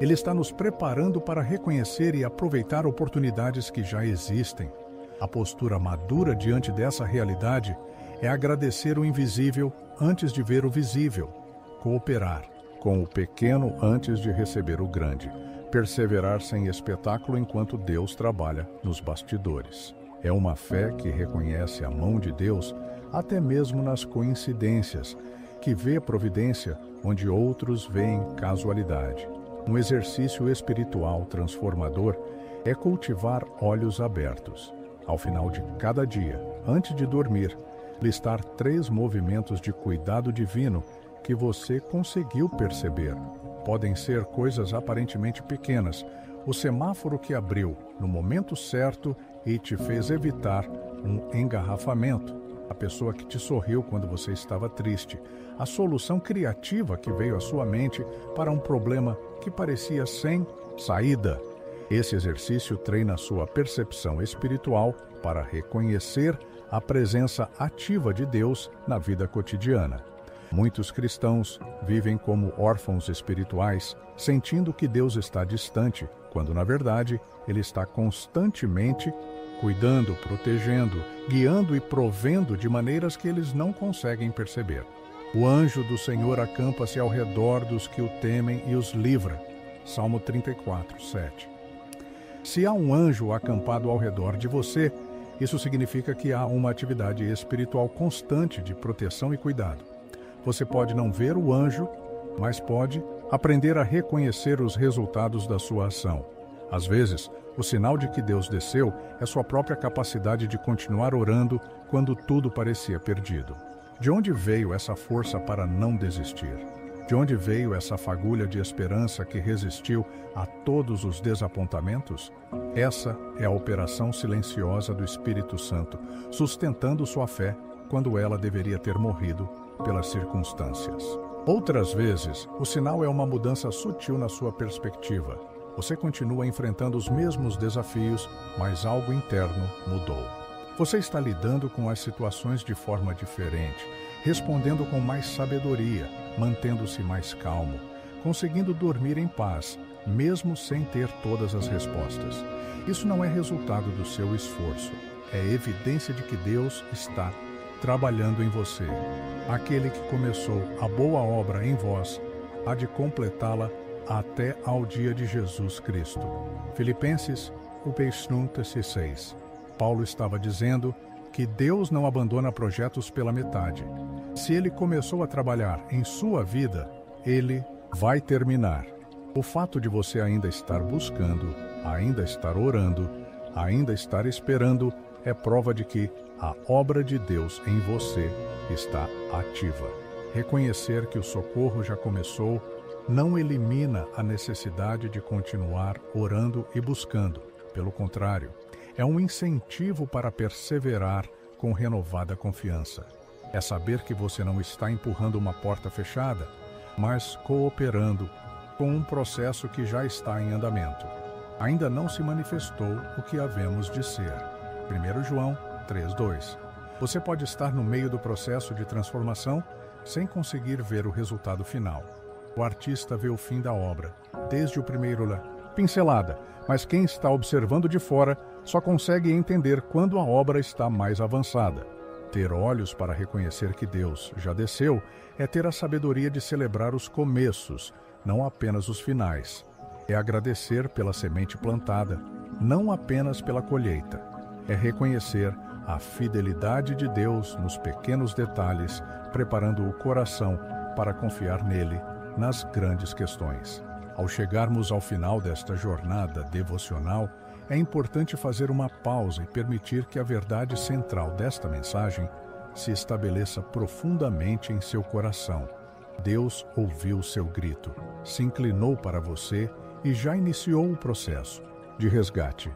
Ele está nos preparando para reconhecer e aproveitar oportunidades que já existem. A postura madura diante dessa realidade é agradecer o invisível antes de ver o visível, cooperar com o pequeno antes de receber o grande, perseverar sem espetáculo enquanto Deus trabalha nos bastidores. É uma fé que reconhece a mão de Deus até mesmo nas coincidências, que vê providência onde outros veem casualidade. Um exercício espiritual transformador é cultivar olhos abertos. Ao final de cada dia, antes de dormir, listar 3 movimentos de cuidado divino que você conseguiu perceber. Podem ser coisas aparentemente pequenas. O semáforo que abriu no momento certo e te fez evitar um engarrafamento. A pessoa que te sorriu quando você estava triste. A solução criativa que veio à sua mente para um problema que parecia sem saída. Esse exercício treina sua percepção espiritual para reconhecer a presença ativa de Deus na vida cotidiana. Muitos cristãos vivem como órfãos espirituais, sentindo que Deus está distante, quando na verdade Ele está constantemente cuidando, protegendo, guiando e provendo de maneiras que eles não conseguem perceber. O anjo do Senhor acampa-se ao redor dos que o temem e os livra. Salmo 34, 7. Se há um anjo acampado ao redor de você, isso significa que há uma atividade espiritual constante de proteção e cuidado. Você pode não ver o anjo, mas pode aprender a reconhecer os resultados da sua ação. Às vezes, o sinal de que Deus desceu é sua própria capacidade de continuar orando quando tudo parecia perdido. De onde veio essa força para não desistir? De onde veio essa fagulha de esperança que resistiu a todos os desapontamentos? Essa é a operação silenciosa do Espírito Santo, sustentando sua fé quando ela deveria ter morrido pelas circunstâncias. Outras vezes, o sinal é uma mudança sutil na sua perspectiva. Você continua enfrentando os mesmos desafios, mas algo interno mudou. Você está lidando com as situações de forma diferente, respondendo com mais sabedoria, mantendo-se mais calmo, conseguindo dormir em paz, mesmo sem ter todas as respostas. Isso não é resultado do seu esforço, é evidência de que Deus está trabalhando em você. Aquele que começou a boa obra em vós, há de completá-la até ao dia de Jesus Cristo. Filipenses 1:6. Paulo estava dizendo que Deus não abandona projetos pela metade. Se Ele começou a trabalhar em sua vida, Ele vai terminar. O fato de você ainda estar buscando, ainda estar orando, ainda estar esperando, é prova de que a obra de Deus em você está ativa. Reconhecer que o socorro já começou não elimina a necessidade de continuar orando e buscando. Pelo contrário, é um incentivo para perseverar com renovada confiança. É saber que você não está empurrando uma porta fechada, mas cooperando com um processo que já está em andamento. Ainda não se manifestou o que havemos de ser. 1 João 3:2. Você pode estar no meio do processo de transformação sem conseguir ver o resultado final. O artista vê o fim da obra, desde o primeiro pincelada, mas quem está observando de fora só consegue entender quando a obra está mais avançada. Ter olhos para reconhecer que Deus já desceu é ter a sabedoria de celebrar os começos, não apenas os finais. É agradecer pela semente plantada, não apenas pela colheita. É reconhecer a fidelidade de Deus nos pequenos detalhes, preparando o coração para confiar nele nas grandes questões. Ao chegarmos ao final desta jornada devocional, é importante fazer uma pausa e permitir que a verdade central desta mensagem se estabeleça profundamente em seu coração. Deus ouviu seu grito, se inclinou para você e já iniciou o processo de resgate.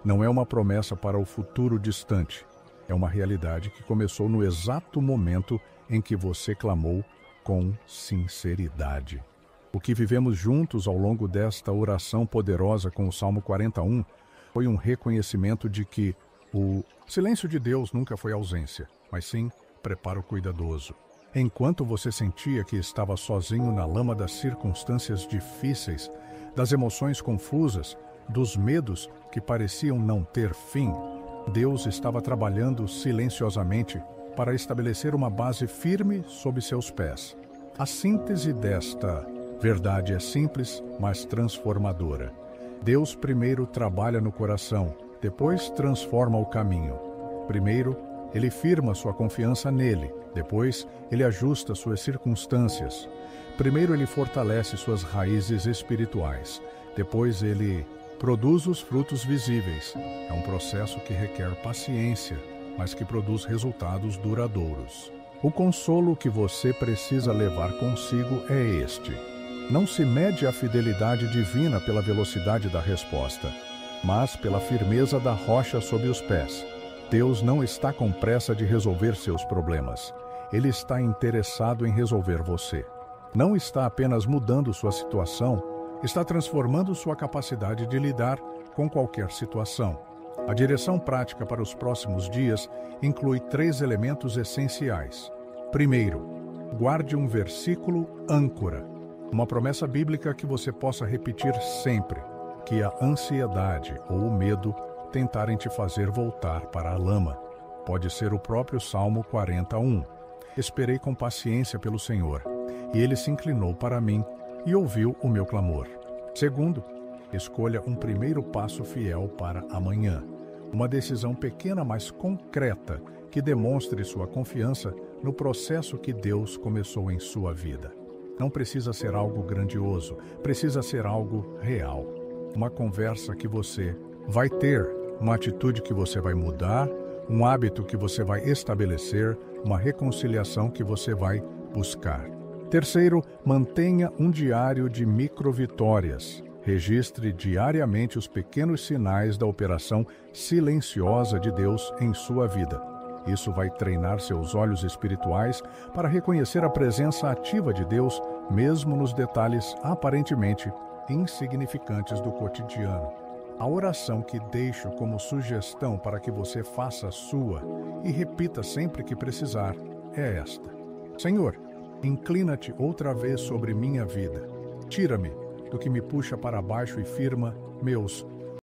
Não é uma promessa para o futuro distante, é uma realidade que começou no exato momento em que você clamou com sinceridade. O que vivemos juntos ao longo desta oração poderosa com o Salmo 41 foi um reconhecimento de que o silêncio de Deus nunca foi ausência, mas sim preparo cuidadoso. Enquanto você sentia que estava sozinho na lama das circunstâncias difíceis, das emoções confusas, dos medos que pareciam não ter fim, Deus estava trabalhando silenciosamente para estabelecer uma base firme sob seus pés. A síntese desta verdade é simples, mas transformadora. Deus primeiro trabalha no coração, depois transforma o caminho. Primeiro, Ele firma sua confiança nele, depois Ele ajusta suas circunstâncias. Primeiro Ele fortalece suas raízes espirituais, depois Ele produz os frutos visíveis. É um processo que requer paciência, mas que produz resultados duradouros. O consolo que você precisa levar consigo é este: não se mede a fidelidade divina pela velocidade da resposta, mas pela firmeza da rocha sob os pés. Deus não está com pressa de resolver seus problemas. Ele está interessado em resolver você. Não está apenas mudando sua situação, está transformando sua capacidade de lidar com qualquer situação. A direção prática para os próximos dias inclui 3 elementos essenciais. Primeiro, guarde um versículo âncora, uma promessa bíblica que você possa repetir sempre que a ansiedade ou o medo tentarem te fazer voltar para a lama. Pode ser o próprio Salmo 41. Esperei com paciência pelo Senhor, e Ele se inclinou para mim e ouviu o meu clamor. Segundo, escolha um primeiro passo fiel para amanhã. Uma decisão pequena, mas concreta, que demonstre sua confiança no processo que Deus começou em sua vida. Não precisa ser algo grandioso, precisa ser algo real. Uma conversa que você vai ter, uma atitude que você vai mudar, um hábito que você vai estabelecer, uma reconciliação que você vai buscar. Terceiro, mantenha um diário de microvitórias. Registre diariamente os pequenos sinais da operação silenciosa de Deus em sua vida. Isso vai treinar seus olhos espirituais para reconhecer a presença ativa de Deus, mesmo nos detalhes aparentemente insignificantes do cotidiano. A oração que deixo como sugestão para que você faça sua e repita sempre que precisar é esta: Senhor, inclina-te outra vez sobre minha vida. Tira-me do que me puxa para baixo e firma meus